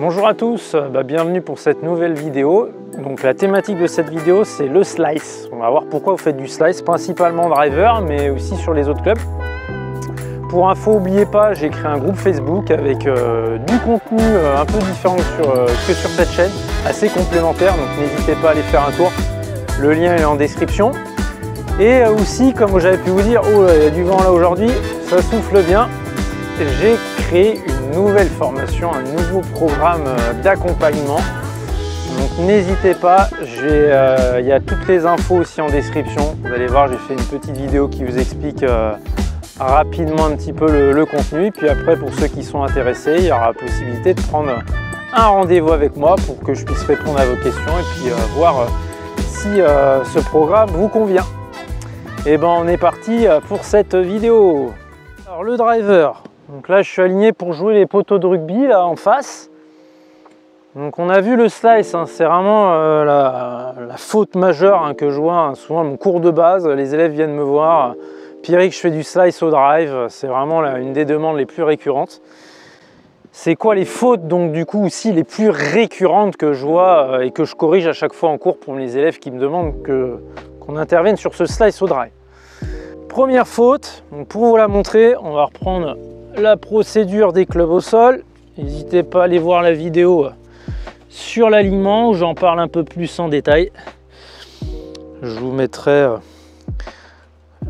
Bonjour à tous, bienvenue pour cette nouvelle vidéo. Donc la thématique de cette vidéo c'est le slice. On va voir pourquoi vous faites du slice, principalement driver mais aussi sur les autres clubs. Pour info, n'oubliez pas, j'ai créé un groupe Facebook avec du contenu un peu différent que sur cette chaîne, assez complémentaire, donc n'hésitez pas à aller faire un tour. Le lien est en description. Et aussi, comme j'avais pu vous dire, oh il y a du vent là aujourd'hui, ça souffle bien. J'ai créé une nouvelle formation, un nouveau programme d'accompagnement. Donc n'hésitez pas, il y a toutes les infos aussi en description. Vous allez voir, j'ai fait une petite vidéo qui vous explique rapidement un petit peu le contenu. Et puis après, pour ceux qui sont intéressés, il y aura la possibilité de prendre un rendez-vous avec moi pour que je puisse répondre à vos questions et puis voir si ce programme vous convient. Et ben on est parti pour cette vidéo. Alors le driver, donc là je suis aligné pour jouer les poteaux de rugby là en face. Donc on a vu le slice, hein, c'est vraiment la faute majeure que je vois souvent dans mon cours de base. Les élèves viennent me voir, Pierrick, je fais du slice au drive, c'est vraiment une des demandes les plus récurrentes. C'est quoi les fautes donc du coup aussi les plus récurrentes que je vois et que je corrige à chaque fois en cours pour les élèves qui me demandent qu'on intervienne sur ce slice au drive. Première faute, donc pour vous la montrer, on va reprendre la procédure des clubs au sol. N'hésitez pas à aller voir la vidéo sur l'alignement où j'en parle un peu plus en détail. Je vous mettrai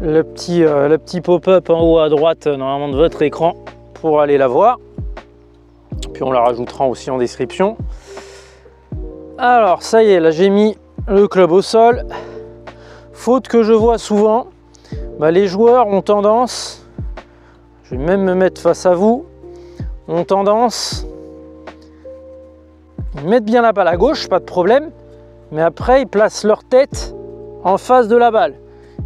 le petit pop-up en haut à droite normalement de votre écran pour aller la voir. Puis on la rajoutera aussi en description. Alors ça y est, là j'ai mis le club au sol. Faute que je vois souvent, les joueurs ont tendance, je vais même me mettre face à vous, ont tendance, ils mettent bien la balle à gauche, pas de problème, mais après ils placent leur tête en face de la balle.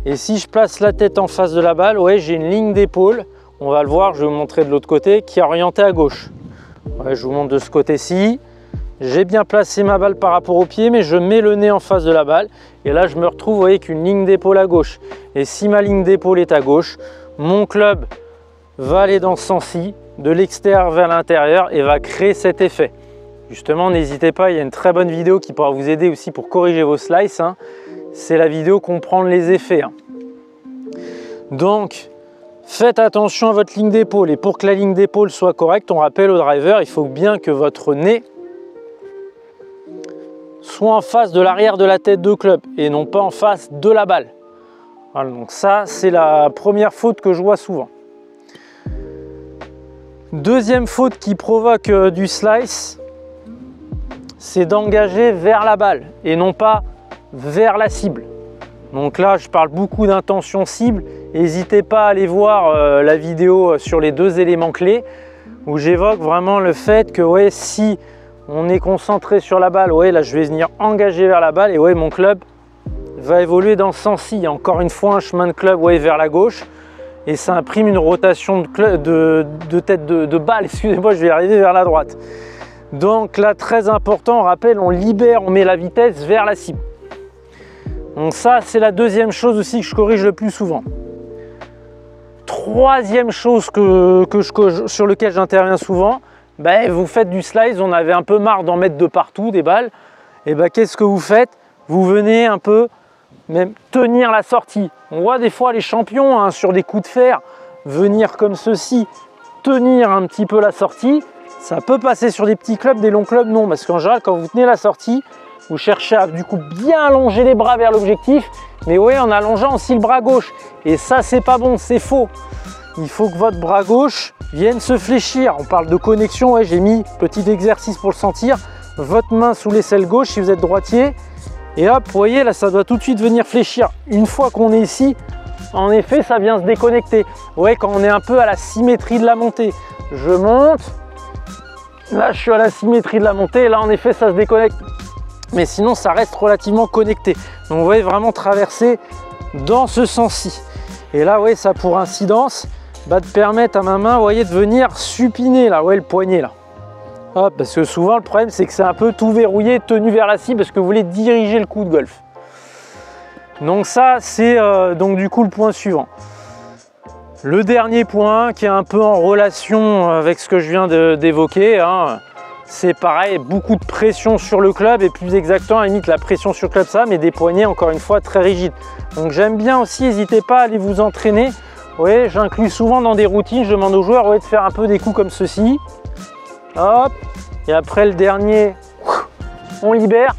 Et si je place la tête en face de la balle, ouais, j'ai une ligne d'épaule, on va le voir, je vais vous montrer de l'autre côté, qui est orientée à gauche. Ouais, je vous montre de ce côté-ci. J'ai bien placé ma balle par rapport au pied, mais je mets le nez en face de la balle. Et là, je me retrouve, vous voyez, avec une ligne d'épaule à gauche. Et si ma ligne d'épaule est à gauche, mon club va aller dans ce sens-ci, de l'extérieur vers l'intérieur, et va créer cet effet. Justement, n'hésitez pas, il y a une très bonne vidéo qui pourra vous aider aussi pour corriger vos slices. C'est la vidéo comprendre les effets. Donc, faites attention à votre ligne d'épaule. Et pour que la ligne d'épaule soit correcte, on rappelle au driver, il faut bien que votre nez soit en face de l'arrière de la tête de club et non pas en face de la balle. Voilà, donc ça, c'est la première faute que je vois souvent. Deuxième faute qui provoque du slice, c'est d'engager vers la balle et non pas vers la cible. Donc là, je parle beaucoup d'intention cible. N'hésitez pas à aller voir la vidéo sur les deux éléments clés où j'évoque vraiment le fait que ouais, si on est concentré sur la balle, ouais, là je vais venir engager vers la balle et ouais, mon club va évoluer dans ce sens-ci. Encore une fois, un chemin de club ouais, vers la gauche et ça imprime une rotation de tête de balle, excusez-moi, je vais arriver vers la droite. Donc là, très important, on rappelle, on libère, on met la vitesse vers la cible. Donc ça, c'est la deuxième chose aussi que je corrige le plus souvent. Troisième chose sur laquelle j'interviens souvent, vous faites du slice, on avait un peu marre d'en mettre de partout des balles. Et qu'est-ce que vous faites? Vous venez un peu même tenir la sortie. On voit des fois les champions sur des coups de fer venir comme ceci, tenir un petit peu la sortie. Ça peut passer sur des petits clubs, des longs clubs non, parce qu'en général quand vous tenez la sortie, vous cherchez à du coup bien allonger les bras vers l'objectif, mais oui, en allongeant aussi le bras gauche. Et ça, c'est pas bon, c'est faux. Il faut que votre bras gauche vienne se fléchir. On parle de connexion, ouais, j'ai mis petit exercice pour le sentir. Votre main sous l'aisselle gauche si vous êtes droitier. Et hop, vous voyez, là, ça doit tout de suite venir fléchir. Une fois qu'on est ici, en effet, ça vient se déconnecter. Ouais, quand on est un peu à la symétrie de la montée. Je monte. Là, je suis à la symétrie de la montée. Et là, en effet, ça se déconnecte. Mais sinon ça reste relativement connecté. Donc vous voyez vraiment traverser dans ce sens-ci. Et là, ouais, ça pour incidence de permettre à ma main, vous voyez, de venir supiner là, ouais, le poignet là. Hop, parce que souvent le problème c'est que c'est un peu tout verrouillé, tenu vers la cible parce que vous voulez diriger le coup de golf. Donc ça, c'est donc du coup le point suivant. Le dernier point qui est un peu en relation avec ce que je viens d'évoquer, hein, c'est pareil, beaucoup de pression sur le club et plus exactement, à la limite la pression sur le club ça, mais des poignets encore une fois très rigides. Donc j'aime bien aussi, n'hésitez pas à aller vous entraîner. Oui, j'inclus souvent dans des routines, je demande aux joueurs de faire un peu des coups comme ceci. Hop, et après le dernier, on libère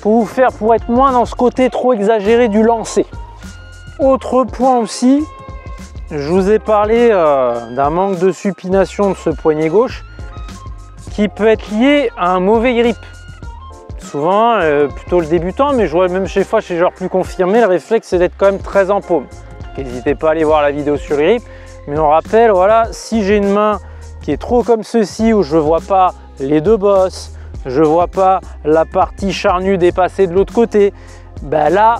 pour être moins dans ce côté trop exagéré du lancer. Autre point aussi, je vous ai parlé d'un manque de supination de ce poignet gauche qui peut être lié à un mauvais grip. Souvent, plutôt le débutant, mais je vois même chez les joueurs plus confirmés, le réflexe c'est d'être quand même très en paume. N'hésitez pas à aller voir la vidéo sur le grip, mais on rappelle, voilà, si j'ai une main qui est trop comme ceci, où je ne vois pas les deux bosses, je ne vois pas la partie charnue dépasser de l'autre côté, ben là,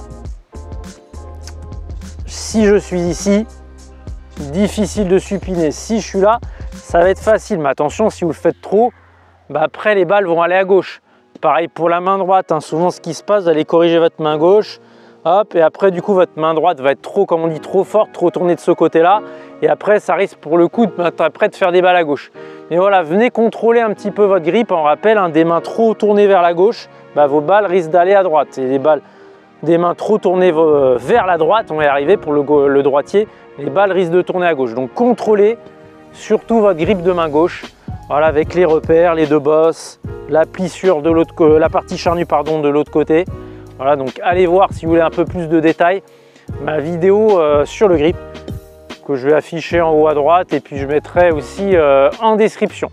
si je suis ici, difficile de supiner. Si je suis là, ça va être facile, mais attention, si vous le faites trop, ben après les balles vont aller à gauche. Pareil pour la main droite, hein. Souvent ce qui se passe, vous allez corriger votre main gauche, hop, et après du coup votre main droite va être trop, comme on dit, trop forte, trop tournée de ce côté-là, et après ça risque pour le coup après de faire des balles à gauche. Mais voilà, venez contrôler un petit peu votre grip. On rappelle, hein, des mains trop tournées vers la gauche, bah, vos balles risquent d'aller à droite. Et les balles des mains trop tournées vers la droite, on va y arriver pour le droitier, les balles risquent de tourner à gauche. Donc contrôlez surtout votre grip de main gauche. Voilà, avec les repères, les deux bosses, la plissure de l'autre, la partie charnue pardon, de l'autre côté. Voilà, donc allez voir si vous voulez un peu plus de détails ma vidéo sur le grip, que je vais afficher en haut à droite et puis je mettrai aussi en description.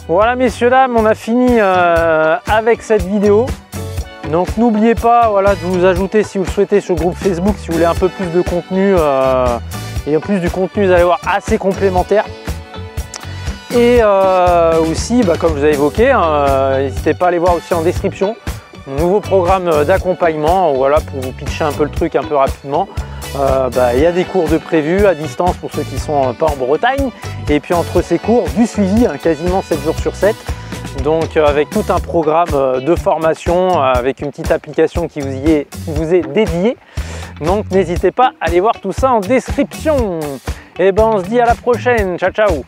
Voilà messieurs dames, on a fini avec cette vidéo. Donc n'oubliez pas, voilà, de vous ajouter si vous le souhaitez sur le groupe Facebook si vous voulez un peu plus de contenu et en plus du contenu vous allez voir assez complémentaire. Et aussi, bah, comme je vous ai évoqué, n'hésitez pas à aller voir aussi en description mon nouveau programme d'accompagnement, voilà, pour vous pitcher un peu le truc un peu rapidement. Il y a des cours de prévus à distance pour ceux qui ne sont pas en Bretagne, et puis entre ces cours, du suivi, hein, quasiment 7 jours sur 7, donc avec tout un programme de formation, avec une petite application qui vous est dédiée. Donc n'hésitez pas à aller voir tout ça en description. Et ben on se dit à la prochaine, ciao ciao.